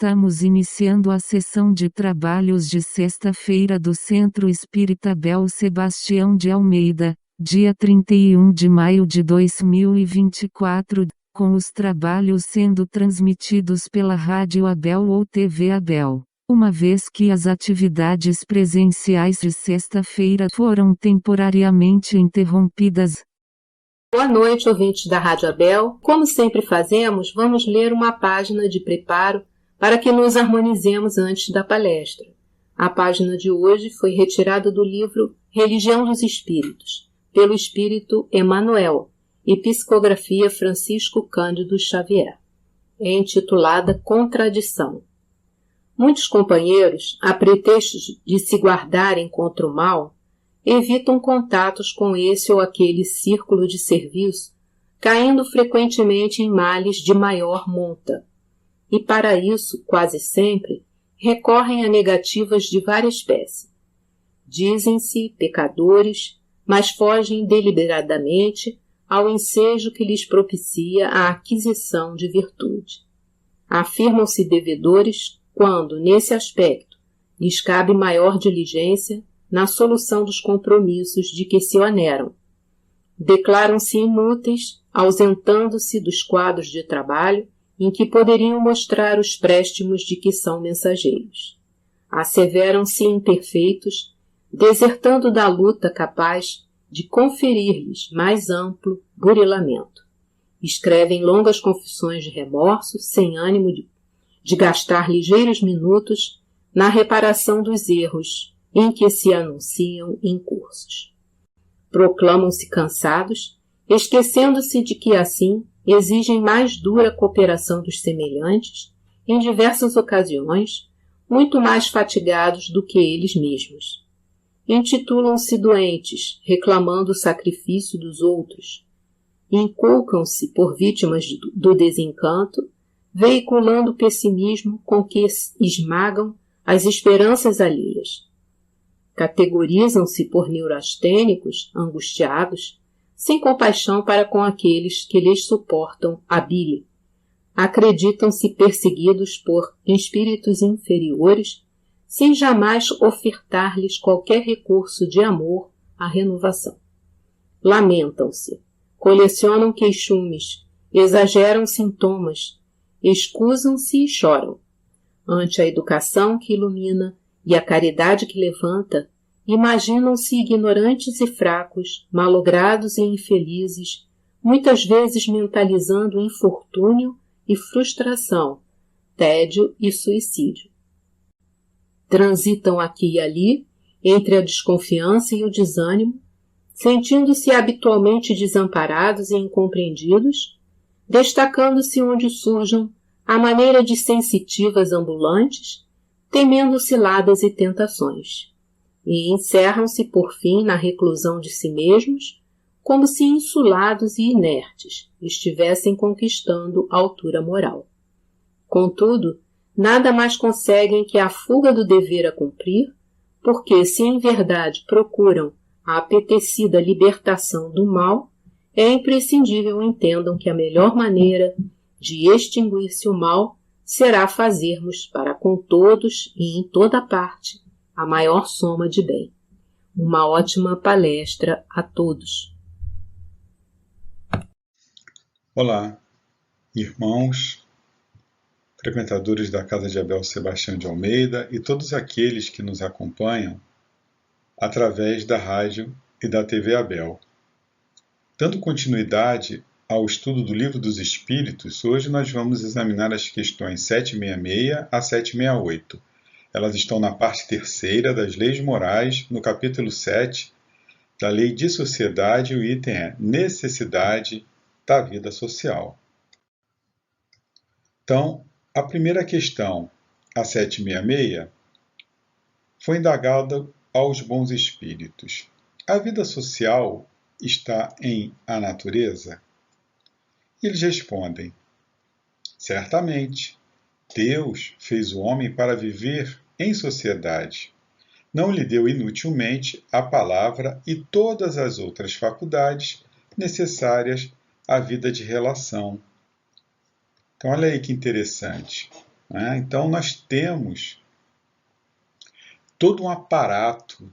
Estamos iniciando a sessão de trabalhos de sexta-feira do Centro Espírita Abel Sebastião de Almeida, dia 31 de maio de 2024, com os trabalhos sendo transmitidos pela Rádio Abel ou TV Abel. Uma vez que as atividades presenciais de sexta-feira foram temporariamente interrompidas. Boa noite, ouvintes da Rádio Abel. Como sempre fazemos, vamos ler uma página de preparo para que nos harmonizemos antes da palestra. A página de hoje foi retirada do livro Religião dos Espíritos, pelo Espírito Emmanuel, e psicografia Francisco Cândido Xavier. É intitulada Contradição. Muitos companheiros, a pretexto de se guardarem contra o mal, evitam contatos com esse ou aquele círculo de serviço, caindo frequentemente em males de maior monta. E para isso, quase sempre, recorrem a negativas de várias espécies. Dizem-se pecadores, mas fogem deliberadamente ao ensejo que lhes propicia a aquisição de virtude. Afirmam-se devedores quando, nesse aspecto, lhes cabe maior diligência na solução dos compromissos de que se oneram. Declaram-se inúteis, ausentando-se dos quadros de trabalho em que poderiam mostrar os préstimos de que são mensageiros. Asseveram-se imperfeitos, desertando da luta capaz de conferir-lhes mais amplo burilamento. Escrevem longas confissões de remorso, sem ânimo de gastar ligeiros minutos na reparação dos erros em que se anunciam incursos. Proclamam-se cansados, esquecendo-se de que assim exigem mais dura cooperação dos semelhantes, em diversas ocasiões, muito mais fatigados do que eles mesmos. Intitulam-se doentes, reclamando o sacrifício dos outros. Inculcam-se por vítimas do desencanto, veiculando o pessimismo com que esmagam as esperanças alheias. Categorizam-se por neurastênicos, angustiados, sem compaixão para com aqueles que lhes suportam a bile. Acreditam-se perseguidos por espíritos inferiores, sem jamais ofertar-lhes qualquer recurso de amor à renovação. Lamentam-se, colecionam queixumes, exageram sintomas, escusam-se e choram. Ante a educação que ilumina e a caridade que levanta, imaginam-se ignorantes e fracos, malogrados e infelizes, muitas vezes mentalizando infortúnio e frustração, tédio e suicídio. Transitam aqui e ali, entre a desconfiança e o desânimo, sentindo-se habitualmente desamparados e incompreendidos, destacando-se onde surjam à maneira de sensitivas ambulantes, temendo ciladas e tentações, e encerram-se por fim na reclusão de si mesmos, como se insulados e inertes estivessem conquistando altura moral. Contudo, nada mais conseguem que a fuga do dever a cumprir, porque se em verdade procuram a apetecida libertação do mal, é imprescindível entendam que a melhor maneira de extinguir-se o mal será fazermos para com todos e em toda parte a maior soma de bem. Uma ótima palestra a todos. Olá, irmãos, frequentadores da Casa de Abel Sebastião de Almeida e todos aqueles que nos acompanham através da rádio e da TV Abel. Dando continuidade ao estudo do Livro dos Espíritos, hoje nós vamos examinar as questões 766 a 768. Elas estão na parte terceira das leis morais, no capítulo 7 da Lei de Sociedade, e o item é Necessidade da Vida Social. Então, a primeira questão, a 766, foi indagada aos bons espíritos. A vida social está em a natureza? E eles respondem: certamente, Deus fez o homem para viver em sociedade. Não lhe deu inutilmente a palavra e todas as outras faculdades necessárias à vida de relação. Então, olha aí que interessante. né? Então nós temos todo um aparato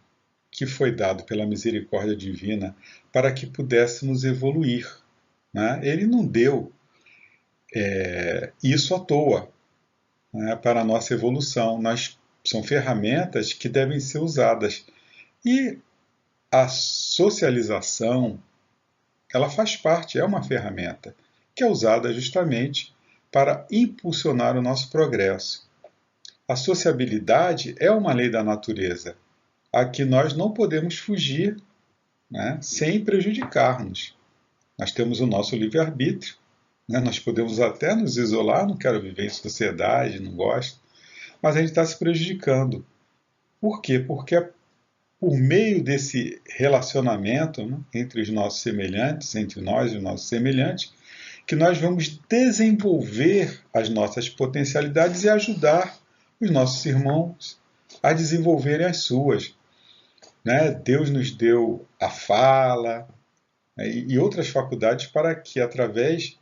que foi dado pela misericórdia divina para que pudéssemos evoluir, né? Ele não deu isso à toa, né, para a nossa evolução. São ferramentas que devem ser usadas. E a socialização, ela faz parte, é uma ferramenta que é usada justamente para impulsionar o nosso progresso. A sociabilidade é uma lei da natureza, a que nós não podemos fugir, né, sem prejudicar-nos. Nós temos o nosso livre-arbítrio, né, nós podemos até nos isolar, não quero viver em sociedade, não gosto, mas a gente está se prejudicando. Por quê? Porque por meio desse relacionamento, né, entre os nossos semelhantes, entre nós e os nossos semelhantes, que nós vamos desenvolver as nossas potencialidades e ajudar os nossos irmãos a desenvolverem as suas, né? Deus nos deu a fala, né, e outras faculdades para que, através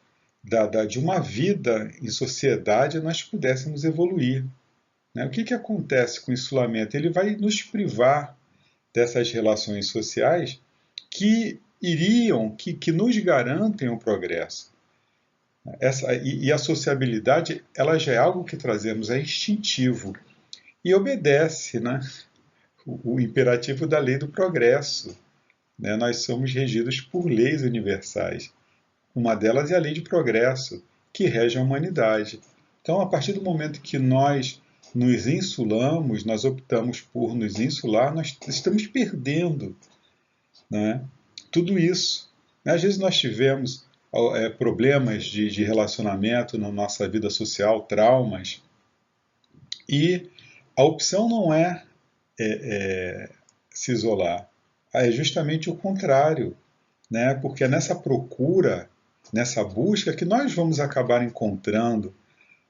de uma vida em sociedade, nós pudéssemos evoluir, né? O que acontece com o isolamento? Ele vai nos privar dessas relações sociais que que nos garantem o progresso. E a sociabilidade, ela já é algo que trazemos, é instintivo e obedece, né, o imperativo da lei do progresso, né? Nós somos regidos por leis universais. Uma delas é a lei de progresso, que rege a humanidade. Então, a partir do momento que nós nos insulamos, nós optamos por nos insular, nós estamos perdendo, né, tudo isso. Às vezes nós tivemos problemas de relacionamento na nossa vida social, traumas, e a opção não é se isolar, é justamente o contrário, né? Porque é nessa procura, nessa busca, que nós vamos acabar encontrando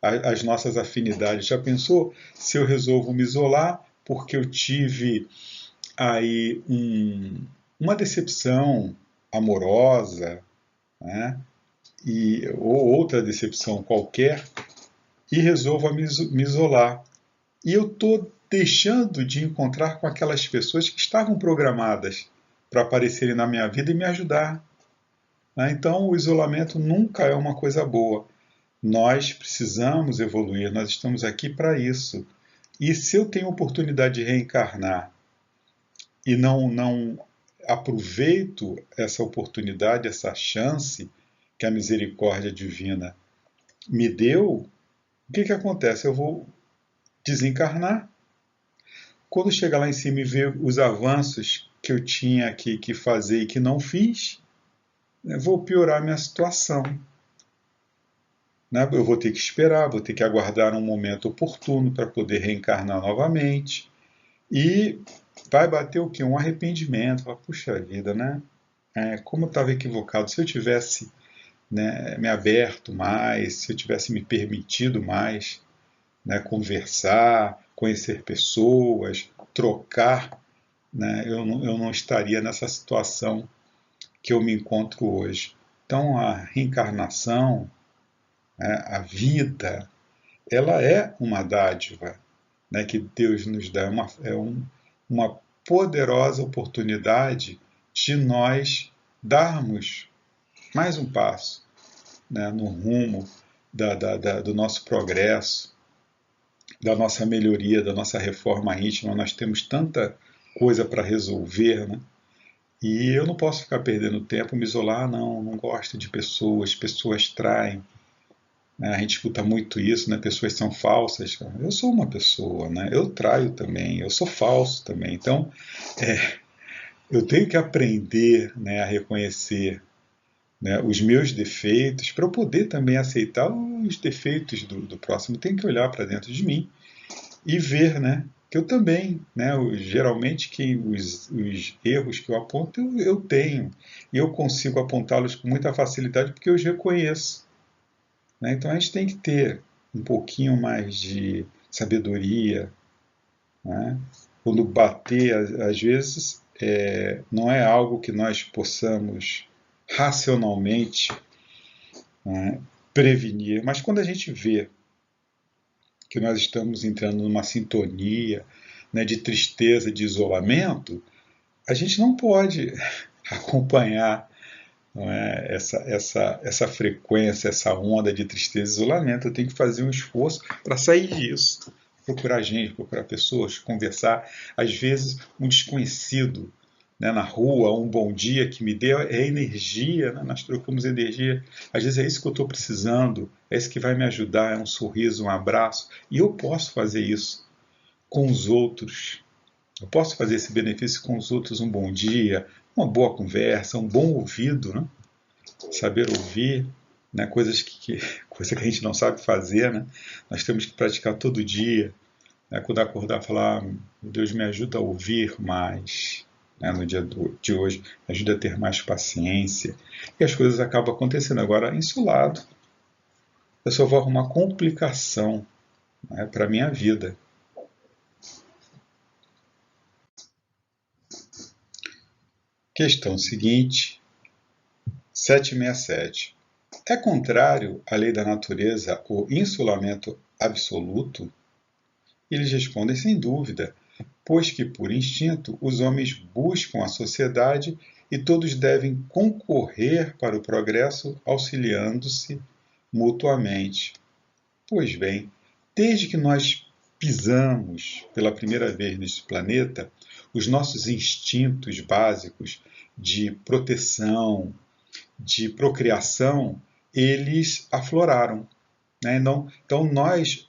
as nossas afinidades. Já pensou se eu resolvo me isolar porque eu tive aí uma decepção amorosa, né? Ou outra decepção qualquer, e resolvo me isolar. E eu estou deixando de encontrar com aquelas pessoas que estavam programadas para aparecerem na minha vida e me ajudar, né? Então, o isolamento nunca é uma coisa boa. Nós precisamos evoluir, nós estamos aqui para isso. E se eu tenho oportunidade de reencarnar e não aproveito essa oportunidade, essa chance que a misericórdia divina me deu, o que acontece? Eu vou desencarnar. Quando chegar lá em cima e ver os avanços que eu tinha que fazer e que não fiz, eu vou piorar a minha situação. Eu vou ter que esperar, vou ter que aguardar um momento oportuno para poder reencarnar novamente. E vai bater o quê? Um arrependimento. Puxa vida, né? Como eu estava equivocado. Se eu tivesse, né, me aberto mais, se eu tivesse me permitido mais, né, conversar, conhecer pessoas, trocar, né, eu não estaria nessa situação que eu me encontro hoje. Então, a reencarnação, né, a vida, ela é uma dádiva, né, que Deus nos dá, uma poderosa oportunidade de nós darmos mais um passo, né, no rumo do nosso progresso, da nossa melhoria, da nossa reforma íntima. Nós temos tanta coisa para resolver, né? E eu não posso ficar perdendo tempo, me isolar, não gosto de pessoas traem. A gente escuta muito isso, né? Pessoas são falsas. Eu sou uma pessoa, né? Eu traio também, eu sou falso também. Então, eu tenho que aprender, né, a reconhecer, né, os meus defeitos, para eu poder também aceitar os defeitos do próximo. Tenho que olhar para dentro de mim e ver, né, que eu também, né, geralmente os erros que eu aponto, eu tenho. E eu consigo apontá-los com muita facilidade porque eu os reconheço. Né? Então a gente tem que ter um pouquinho mais de sabedoria, né? Quando bater, às vezes, não é algo que nós possamos racionalmente, né, prevenir, mas quando a gente vê que nós estamos entrando numa sintonia, né, de tristeza, de isolamento, a gente não pode acompanhar, não é, essa frequência, essa onda de tristeza e isolamento. Eu tenho que fazer um esforço para sair disso. Procurar gente, procurar pessoas, conversar. Às vezes, um desconhecido, né, na rua, um bom dia que me deu é energia, né? Nós trocamos energia. Às vezes é isso que eu estou precisando, é isso que vai me ajudar, é um sorriso, um abraço. E eu posso fazer isso com os outros. Eu posso fazer esse benefício com os outros, um bom dia, uma boa conversa, um bom ouvido, né? Saber ouvir, né? Coisa que a gente não sabe fazer, né? Nós temos que praticar todo dia, né? Quando acordar, falar, Deus me ajuda a ouvir mais, né? No dia de hoje, me ajuda a ter mais paciência, e as coisas acabam acontecendo. Agora, insulado, eu só vou arrumar complicação, né, para a minha vida. Questão seguinte, 767. É contrário à lei da natureza o insulamento absoluto? Eles respondem sem dúvida, pois que por instinto os homens buscam a sociedade e todos devem concorrer para o progresso auxiliando-se mutuamente. Pois bem, desde que nós pisamos pela primeira vez neste planeta, os nossos instintos básicos de proteção, de procriação, eles afloraram, né? Então nós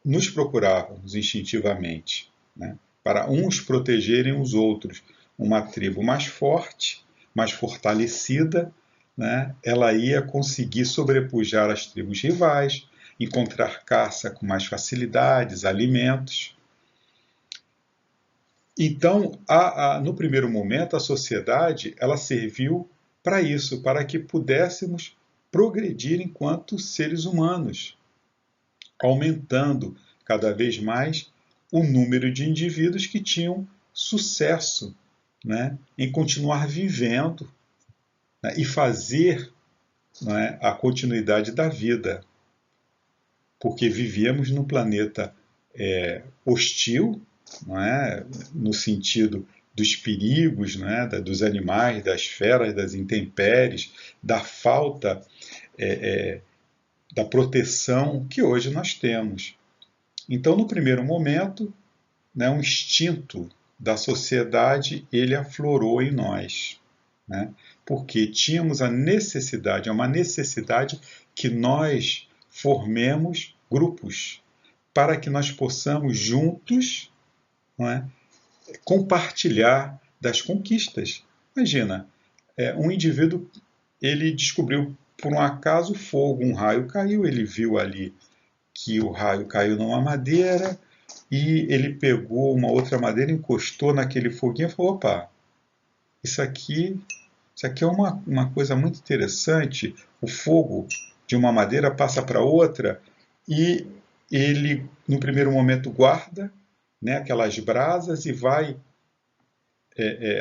nos procurávamos instintivamente, né, para uns protegerem os outros. Uma tribo mais forte, mais fortalecida, né, ela ia conseguir sobrepujar as tribos rivais, encontrar caça com mais facilidades, alimentos. Então, no primeiro momento, a sociedade ela serviu para isso, para que pudéssemos progredir enquanto seres humanos, aumentando cada vez mais o número de indivíduos que tinham sucesso, né, em continuar vivendo, né, e fazer, né, a continuidade da vida. Porque vivíamos num planeta hostil, não é? No sentido dos perigos, né? Dos animais, das feras, das intempéries, da falta da proteção que hoje nós temos. Então, no primeiro momento, né, um instinto da sociedade ele aflorou em nós, né? Porque tínhamos a necessidade, é uma necessidade que nós formemos grupos para que nós possamos juntos, não é, compartilhar das conquistas. Imagina, um indivíduo ele descobriu por um acaso fogo, um raio caiu, ele viu ali que o raio caiu numa madeira e ele pegou uma outra madeira, encostou naquele foguinho e falou, opa, isso aqui é uma coisa muito interessante, o fogo de uma madeira passa para outra e ele, no primeiro momento, guarda, né, aquelas brasas e vai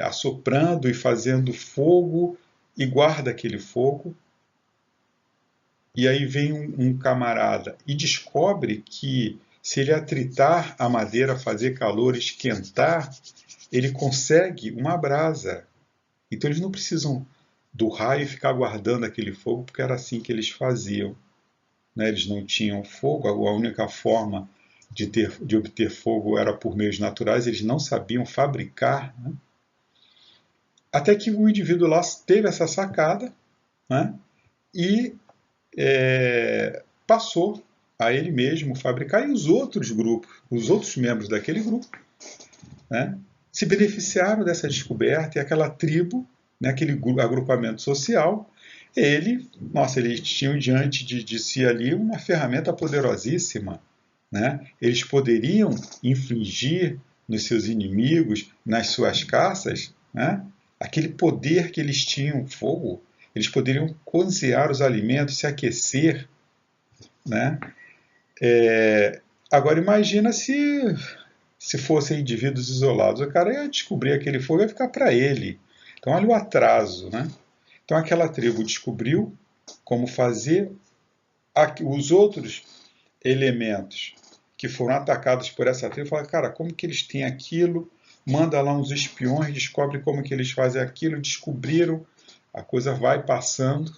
assoprando e fazendo fogo e guarda aquele fogo. E aí vem um camarada e descobre que se ele atritar a madeira, fazer calor, esquentar, ele consegue uma brasa. Então eles não precisam do raio ficar guardando aquele fogo, porque era assim que eles faziam, né? Eles não tinham fogo, a única forma de obter fogo era por meios naturais, eles não sabiam fabricar, né? Até que o indivíduo lá teve essa sacada, né? E passou a ele mesmo fabricar, e os outros grupos, os outros membros daquele grupo, né, se beneficiaram dessa descoberta, e aquela tribo, né, aquele agrupamento social, eles tinham diante de si ali uma ferramenta poderosíssima, né? Eles poderiam infligir nos seus inimigos, nas suas caças, né, aquele poder que eles tinham, fogo. Eles poderiam cozinhar os alimentos, se aquecer, né? Agora imagina se fossem indivíduos isolados. O cara ia descobrir aquele fogo e ia ficar para ele. Então olha o atraso, né? Então aquela tribo descobriu como fazer. Os outros elementos que foram atacados por essa tribo, fala, cara, como que eles têm aquilo? Manda lá uns espiões, descobre como que eles fazem aquilo, descobriram, a coisa vai passando,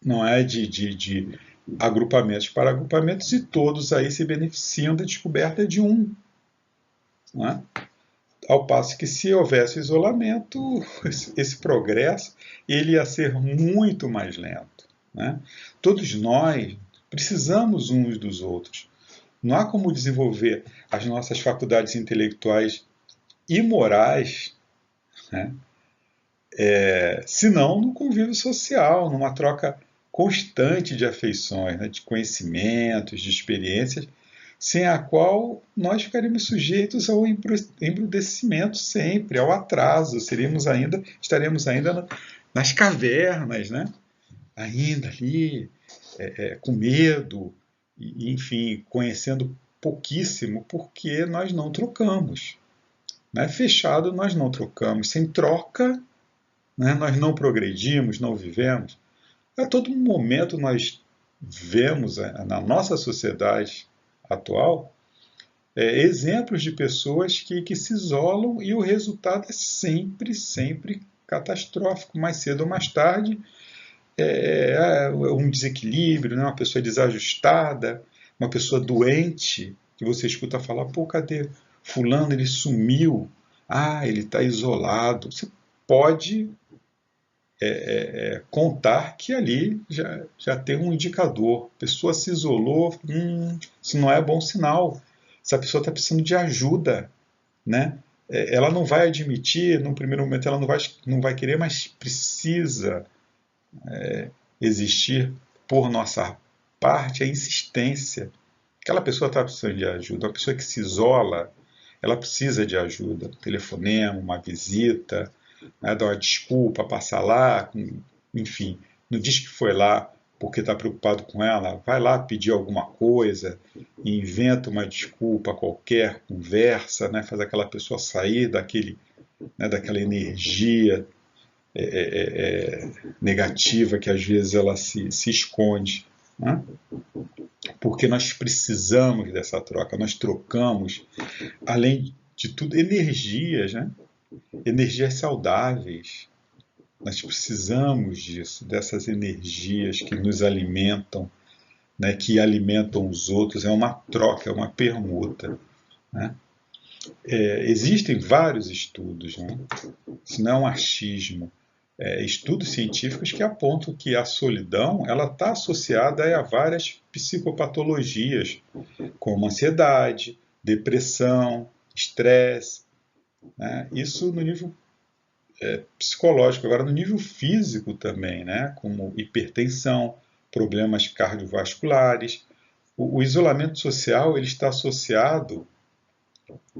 não é de agrupamentos para agrupamentos, e todos aí se beneficiam da descoberta de um. Não é? Ao passo que se houvesse isolamento, esse progresso ele ia ser muito mais lento. Né? Todos nós precisamos uns dos outros. Não há como desenvolver as nossas faculdades intelectuais e morais, né? Senão no convívio social, numa troca constante de afeições, né? De conhecimentos, de experiências, sem a qual nós ficaríamos sujeitos ao embrutecimento sempre, ao atraso, estaremos ainda nas cavernas, né? Ainda ali, com medo, e, enfim, conhecendo pouquíssimo, porque nós não trocamos. Né? Fechado, nós não trocamos. Sem troca, né? Nós não progredimos, não vivemos. A todo momento nós vemos na nossa sociedade atual exemplos de pessoas que se isolam e o resultado é sempre, sempre catastrófico. Mais cedo ou mais tarde, um desequilíbrio, né? Uma pessoa desajustada, uma pessoa doente, que você escuta falar, pô, cadê fulano, ele sumiu, ele está isolado. Você pode contar que ali já tem um indicador. A pessoa se isolou, isso não é bom sinal. Essa pessoa está precisando de ajuda, né? Ela não vai admitir, no primeiro momento ela não vai querer, mas precisa existir por nossa parte a insistência. Aquela pessoa está precisando de ajuda. Uma pessoa que se isola, ela precisa de ajuda. Um telefonema, uma visita, né, dar uma desculpa, passar lá, enfim, não diz que foi lá porque está preocupado com ela, vai lá pedir alguma coisa, inventa uma desculpa qualquer, conversa, né, faz aquela pessoa sair daquela energia negativa que às vezes ela se esconde. Né? Porque nós precisamos dessa troca, nós trocamos, além de tudo, energias, né? Energias saudáveis. Nós precisamos disso, dessas energias que nos alimentam, né? Que alimentam os outros. É uma troca, é uma permuta. Né? Existem vários estudos, né? Isso não é um achismo. Estudos científicos que apontam que a solidão ela está associada a várias psicopatologias, como ansiedade, depressão, estresse. Né? Isso no nível psicológico. Agora, no nível físico também, né? Como hipertensão, problemas cardiovasculares. O isolamento social ele está associado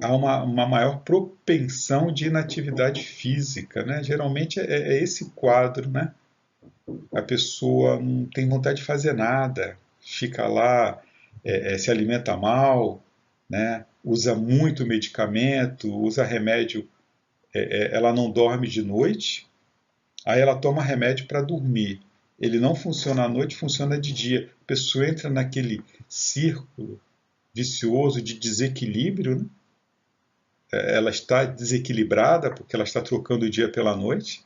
há uma maior propensão de inatividade física, né? Geralmente é esse quadro, né? A pessoa não tem vontade de fazer nada, fica lá, se alimenta mal, né? Usa muito medicamento, usa remédio, ela não dorme de noite, aí ela toma remédio para dormir. Ele não funciona à noite, funciona de dia. A pessoa entra naquele círculo vicioso de desequilíbrio, né? Ela está desequilibrada porque ela está trocando o dia pela noite,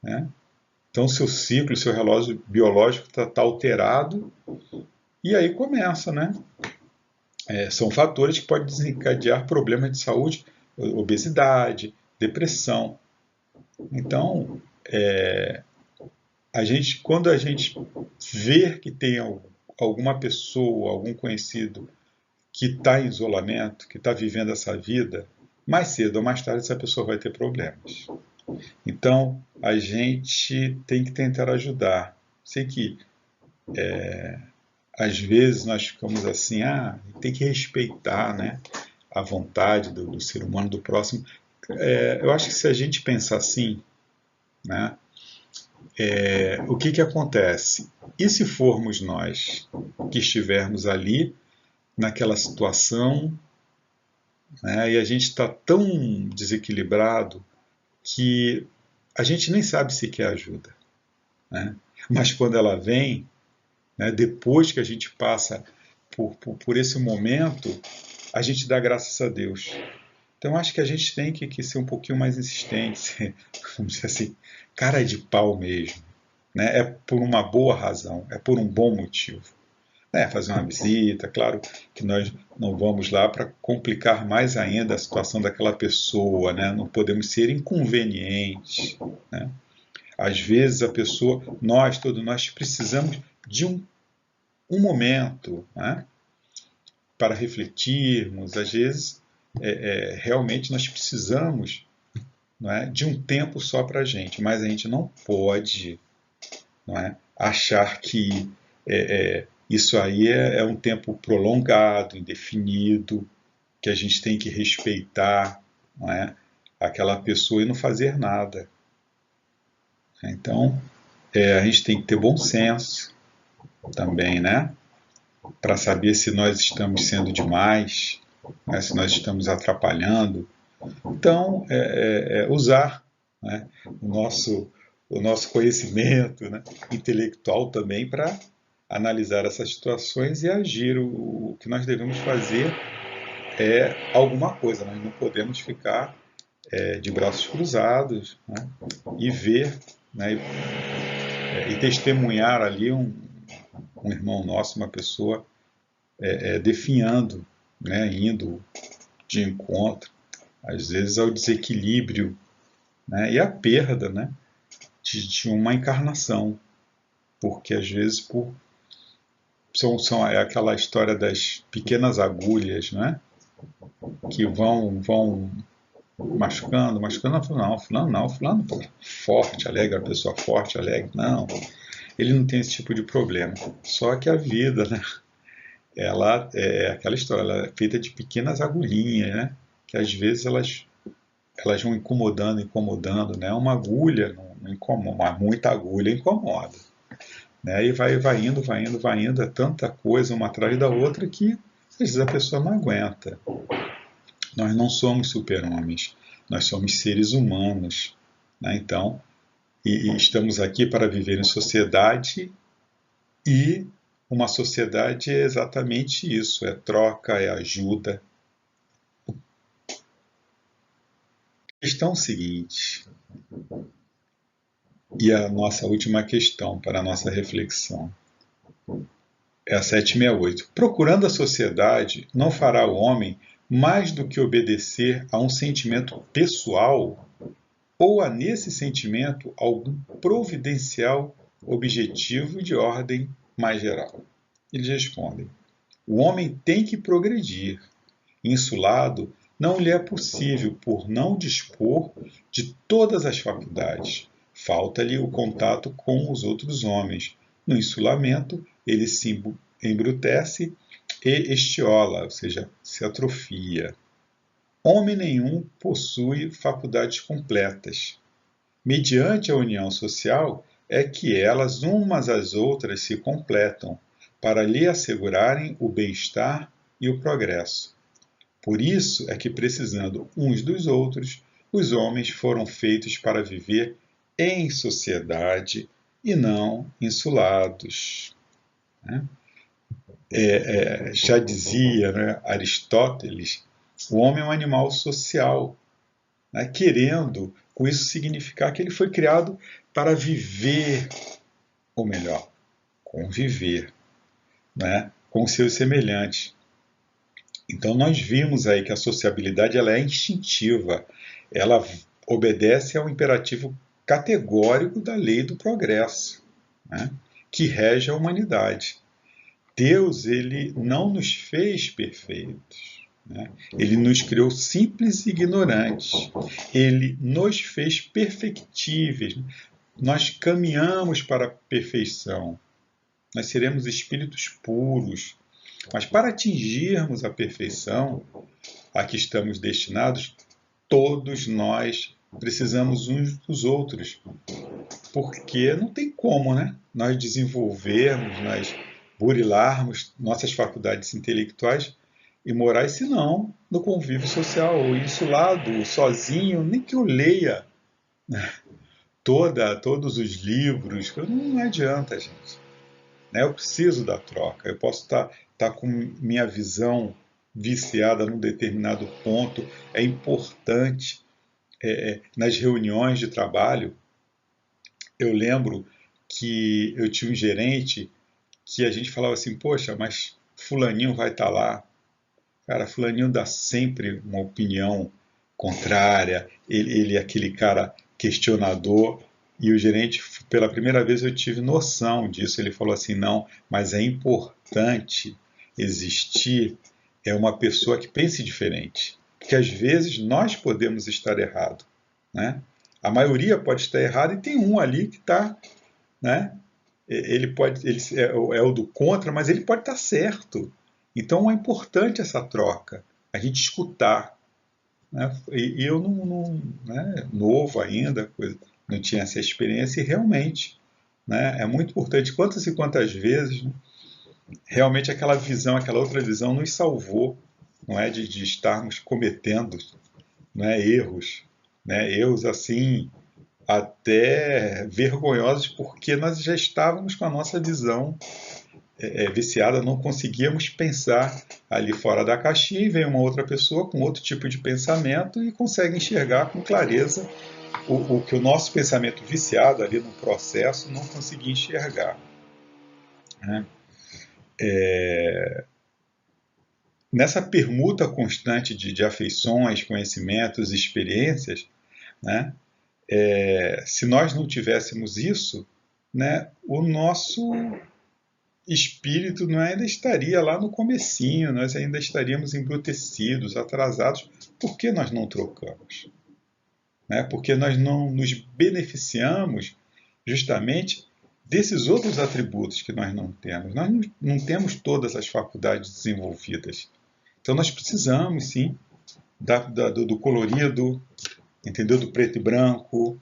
né? Então seu ciclo, seu relógio biológico está alterado e aí começa, né? São fatores que podem desencadear problemas de saúde, obesidade, depressão. Então, quando a gente vê que tem alguma pessoa, algum conhecido que está em isolamento, que está vivendo essa vida, mais cedo ou mais tarde essa pessoa vai ter problemas. Então, a gente tem que tentar ajudar. Sei que, às vezes, nós ficamos assim, tem que respeitar, né, a vontade do ser humano, do próximo. Eu acho que se a gente pensar assim, né, o que acontece? E se formos nós que estivermos ali, naquela situação, né, e a gente está tão desequilibrado que a gente nem sabe se quer ajuda. Né? Mas quando ela vem, né, depois que a gente passa por esse momento, a gente dá graças a Deus. Então, acho que a gente tem que ser um pouquinho mais insistente, vamos dizer assim, cara de pau mesmo. Né? É por uma boa razão, é por um bom motivo. Fazer uma visita, claro que nós não vamos lá para complicar mais ainda a situação daquela pessoa, né? Não podemos ser inconvenientes. Né? Às vezes a pessoa, todos nós precisamos de um momento, né? Para refletirmos. Às vezes, realmente nós precisamos, né, de um tempo só para a gente, mas a gente não pode, não é, achar que isso aí é um tempo prolongado, indefinido, que a gente tem que respeitar, não é, aquela pessoa e não fazer nada. Então, a gente tem que ter bom senso também, né? Para saber se nós estamos sendo demais, né? Se nós estamos atrapalhando. Então, usar, né, o nosso conhecimento, né, intelectual também para analisar essas situações e agir. O que nós devemos fazer é alguma coisa. Nós não podemos ficar de braços cruzados, né, e ver, né, e testemunhar ali um irmão nosso, uma pessoa definhando, né, indo de encontro, às vezes, ao desequilíbrio, né, e à perda, né, de uma encarnação, porque às vezes é aquela história das pequenas agulhas, né, que vão machucando, fulano forte, alegre, a pessoa forte, alegre, não, ele não tem esse tipo de problema. Só que a vida, né, ela é aquela história, ela é feita de pequenas agulhinhas, né, que às vezes elas vão incomodando, né, uma agulha não incomoda, muita agulha incomoda, né, e vai indo, é tanta coisa uma atrás da outra que às vezes a pessoa não aguenta. Nós não somos super-homens, nós somos seres humanos, né? Então, e estamos aqui para viver em sociedade, e uma sociedade é exatamente isso, é troca, é ajuda. Questão seguinte, e a nossa última questão para a nossa reflexão, é a 768. Procurando a sociedade, não fará o homem mais do que obedecer a um sentimento pessoal ou a nesse sentimento algum providencial objetivo de ordem mais geral? Eles respondem: o homem tem que progredir. Insulado, não lhe é possível por não dispor de todas as faculdades. Falta-lhe o contato com os outros homens. No insulamento, ele se embrutece e estiola, ou seja, se atrofia. Homem nenhum possui faculdades completas. Mediante a união social é que elas umas às outras se completam, para lhe assegurarem o bem-estar e o progresso. Por isso é que, precisando uns dos outros, os homens foram feitos para viver em sociedade e não insulados. Né? Já dizia, né, Aristóteles, o homem é um animal social, né, querendo com isso significar que ele foi criado para viver, ou melhor, conviver, né, com seus semelhantes. Então nós vimos aí que a sociabilidade ela é instintiva, ela obedece ao imperativo categórico da lei do progresso, né, que rege a humanidade. Deus ele não nos fez perfeitos, né? Ele nos criou simples e ignorantes. Ele nos fez perfectíveis. Nós caminhamos para a perfeição. Nós seremos espíritos puros. Mas para atingirmos a perfeição a que estamos destinados, todos nós precisamos uns dos outros. Porque não tem como, né, nós desenvolvermos, nós burilarmos nossas faculdades intelectuais e morais, senão no convívio social, ou insulado, sozinho, nem que eu leia, né, todos os livros, não adianta, gente. Né? Eu preciso da troca, eu posso estar tá com minha visão viciada num determinado ponto. É importante, nas reuniões de trabalho, eu lembro que eu tinha um gerente que a gente falava assim, poxa, mas fulaninho vai estar lá. Cara, fulaninho dá sempre uma opinião contrária, ele é aquele cara questionador, e o gerente, pela primeira vez eu tive noção disso, ele falou assim, não, mas é importante existir uma pessoa que pense diferente, porque às vezes nós podemos estar errado, né? A maioria pode estar errada e tem um ali que está, né? Ele é o do contra, mas ele pode estar certo. Então é importante essa troca, a gente escutar, né? E eu não, né, novo ainda, não tinha essa experiência e realmente, né, é muito importante. Quantas e quantas vezes, né, realmente aquela visão, aquela outra visão nos salvou, não é, de estarmos cometendo, né, erros, né, erros assim até vergonhosos, porque nós já estávamos com a nossa visão viciada, não conseguíamos pensar ali fora da caixinha, e vem uma outra pessoa com outro tipo de pensamento e consegue enxergar com clareza o que o nosso pensamento viciado ali no processo não conseguia enxergar, né? Nessa permuta constante de afeições, conhecimentos, experiências, né? Se nós não tivéssemos isso, né, o nosso espírito não ainda estaria lá no comecinho, nós ainda estaríamos embrutecidos, atrasados, porque nós não trocamos, né? Porque nós não nos beneficiamos justamente desses outros atributos que nós não temos. Nós não temos todas as faculdades desenvolvidas. Então nós precisamos, sim, do colorido, entendeu? Do preto e branco.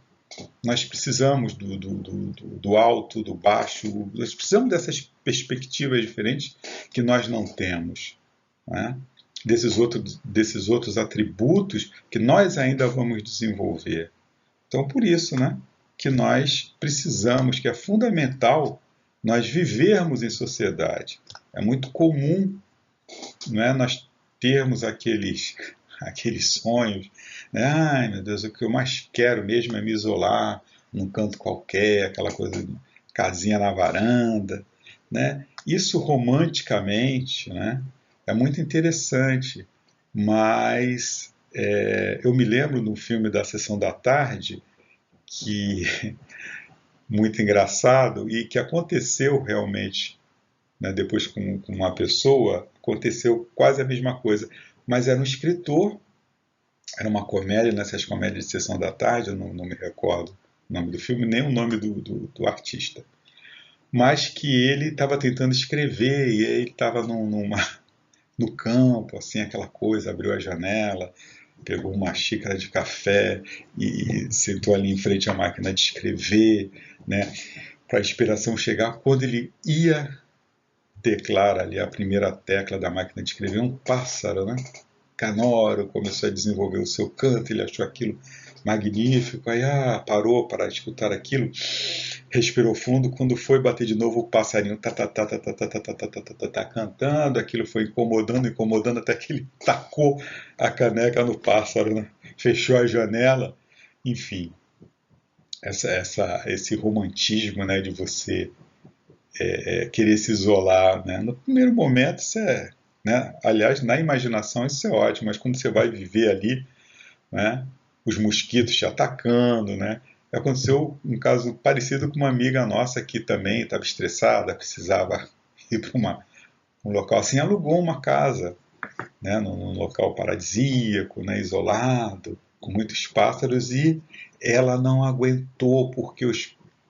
Nós precisamos do alto, do baixo, nós precisamos dessas perspectivas diferentes que nós não temos, né? Desses outros atributos que nós ainda vamos desenvolver. Então, por isso, né, que nós precisamos, que é fundamental nós vivermos em sociedade. É muito comum, né, nós termos aqueles sonhos, né? Ai, meu Deus, o que eu mais quero mesmo é me isolar num canto qualquer, aquela coisa de casinha na varanda, né? Isso romanticamente, né, é muito interessante, mas eu me lembro no filme da Sessão da Tarde, que muito engraçado, e que aconteceu realmente, né, depois com uma pessoa, aconteceu quase a mesma coisa, mas era um escritor, era uma comédia, nessas comédias de Sessão da Tarde, eu não me recordo o nome do filme, nem o nome do artista, mas que ele estava tentando escrever, e ele estava no campo, assim, aquela coisa, abriu a janela, pegou uma xícara de café e sentou ali em frente à máquina de escrever, né, para a inspiração chegar. Quando ele ia teclar ali a primeira tecla da máquina de escrever, um pássaro, né, canoro, começou a desenvolver o seu canto, ele achou aquilo magnífico, aí parou para escutar aquilo, respirou fundo, quando foi bater de novo o passarinho tá cantando, aquilo foi incomodando até que ele tacou a caneca no pássaro, né? Fechou a janela, enfim, esse romantismo, né, de você querer se isolar, né? No primeiro momento isso né? Aliás, na imaginação isso é ótimo, mas quando você vai viver ali, né, os mosquitos te atacando, né? Aconteceu um caso parecido com uma amiga nossa que também estava estressada, precisava ir para um local assim, alugou uma casa, né, num local paradisíaco, né, isolado, com muitos pássaros, e ela não aguentou, porque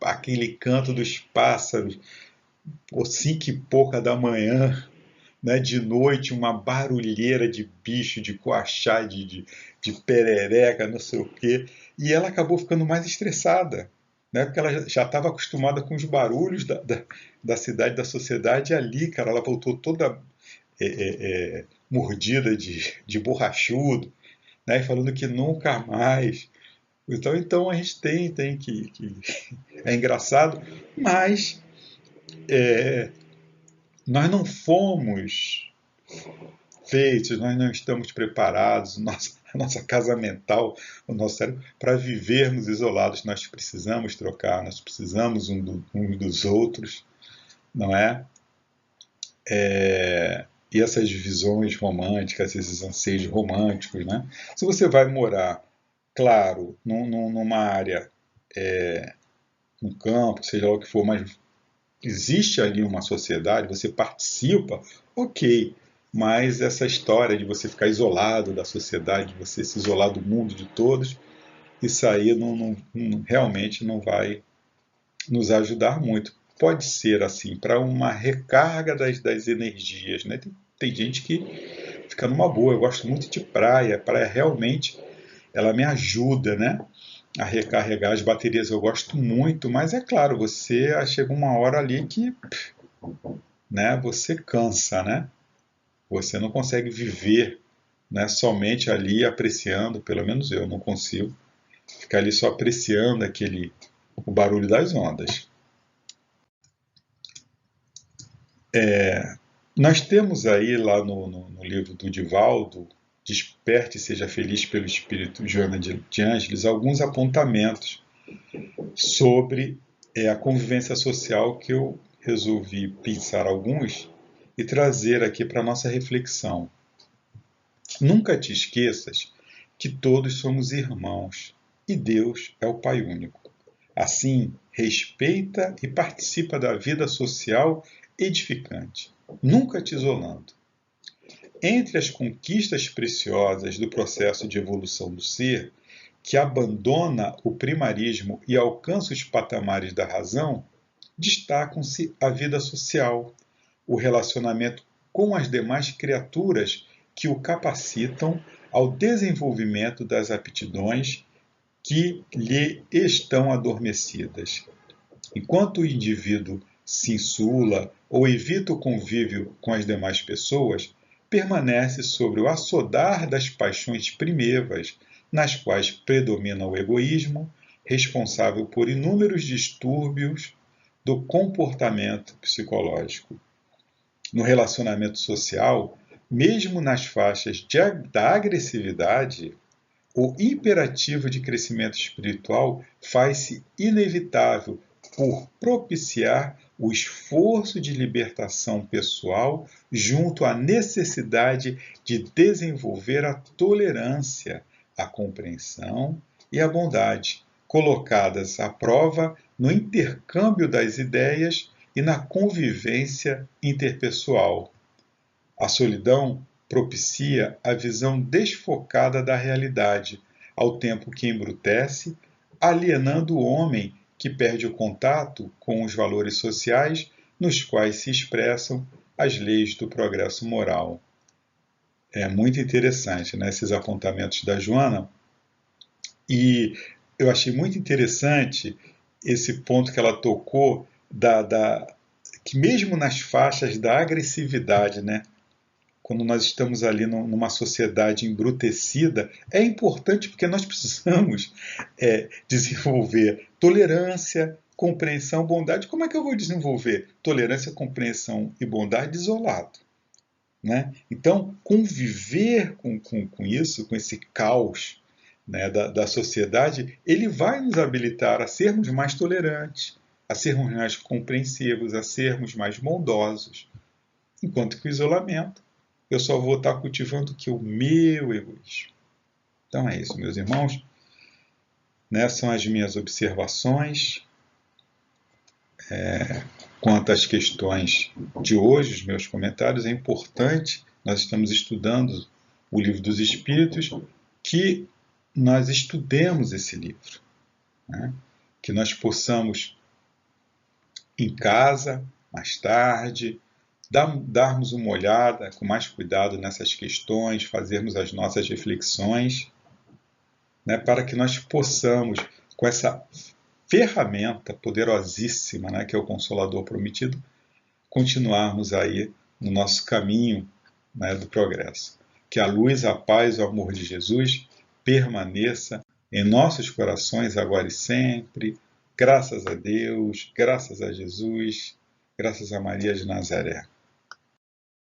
aquele canto dos pássaros, por 5 e pouca da manhã, né, de noite, uma barulheira de bicho, de coachá, de perereca, não sei o quê, e ela acabou ficando mais estressada, né, porque ela já estava acostumada com os barulhos da cidade, da sociedade, e ali, cara, ela voltou toda mordida de borrachudo, né, falando que nunca mais. Então a gente tem que é engraçado, mas Nós não fomos feitos, nós não estamos preparados, a nossa casa mental, o nosso cérebro, para vivermos isolados. Nós precisamos trocar, nós precisamos uns dos outros, não é? E essas visões românticas, esses anseios românticos, né? Se você vai morar, claro, numa área, no campo, seja lá o que for, mas existe ali uma sociedade, você participa, ok, mas essa história de você ficar isolado da sociedade, de você se isolar do mundo de todos, isso aí realmente não vai nos ajudar muito. Pode ser assim, para uma recarga das energias, né? Tem gente que fica numa boa. Eu gosto muito de praia. Praia realmente, ela me ajuda, né, a recarregar as baterias. Eu gosto muito, mas é claro, você chega uma hora ali que, né, você cansa, né? Você não consegue viver, né, somente ali apreciando. Pelo menos eu não consigo ficar ali só apreciando o barulho das ondas. Nós temos aí lá no livro do Divaldo, Desperte e Seja Feliz pelo Espírito Joana de Ângeles, alguns apontamentos sobre a convivência social, que eu resolvi pensar alguns e trazer aqui para a nossa reflexão. Nunca te esqueças que todos somos irmãos e Deus é o Pai único. Assim, respeita e participa da vida social edificante, nunca te isolando. Entre as conquistas preciosas do processo de evolução do ser, que abandona o primarismo e alcança os patamares da razão, destacam-se a vida social, o relacionamento com as demais criaturas que o capacitam ao desenvolvimento das aptidões que lhe estão adormecidas. Enquanto o indivíduo se insula ou evita o convívio com as demais pessoas, permanece sobre o açodar das paixões primevas, nas quais predomina o egoísmo, responsável por inúmeros distúrbios do comportamento psicológico. No relacionamento social, mesmo nas faixas da agressividade, o imperativo de crescimento espiritual faz-se inevitável por propiciar o esforço de libertação pessoal junto à necessidade de desenvolver a tolerância, a compreensão e a bondade, colocadas à prova no intercâmbio das ideias e na convivência interpessoal. A solidão propicia a visão desfocada da realidade, ao tempo que embrutece, alienando o homem que perde o contato com os valores sociais nos quais se expressam as leis do progresso moral. É muito interessante, né, esses apontamentos da Joana, e eu achei muito interessante esse ponto que ela tocou, que mesmo nas faixas da agressividade, né, quando nós estamos ali numa sociedade embrutecida, é importante porque nós precisamos desenvolver tolerância, compreensão, bondade. Como é que eu vou desenvolver tolerância, compreensão e bondade isolado? Né? Então, conviver com isso, com esse caos, né, da sociedade, ele vai nos habilitar a sermos mais tolerantes, a sermos mais compreensivos, a sermos mais bondosos. Enquanto que o isolamento, eu só vou estar cultivando o meu egoísmo. Então é isso, meus irmãos. Né, são as minhas observações quanto às questões de hoje, os meus comentários. É importante, nós estamos estudando o Livro dos Espíritos, que nós estudemos esse livro, né? Que nós possamos, em casa, mais tarde, darmos uma olhada com mais cuidado nessas questões, fazermos as nossas reflexões, né, para que nós possamos, com essa ferramenta poderosíssima, né, que é o Consolador Prometido, continuarmos aí no nosso caminho, né, do progresso. Que a luz, a paz, o amor de Jesus permaneça em nossos corações agora e sempre. Graças a Deus, graças a Jesus, graças a Maria de Nazaré.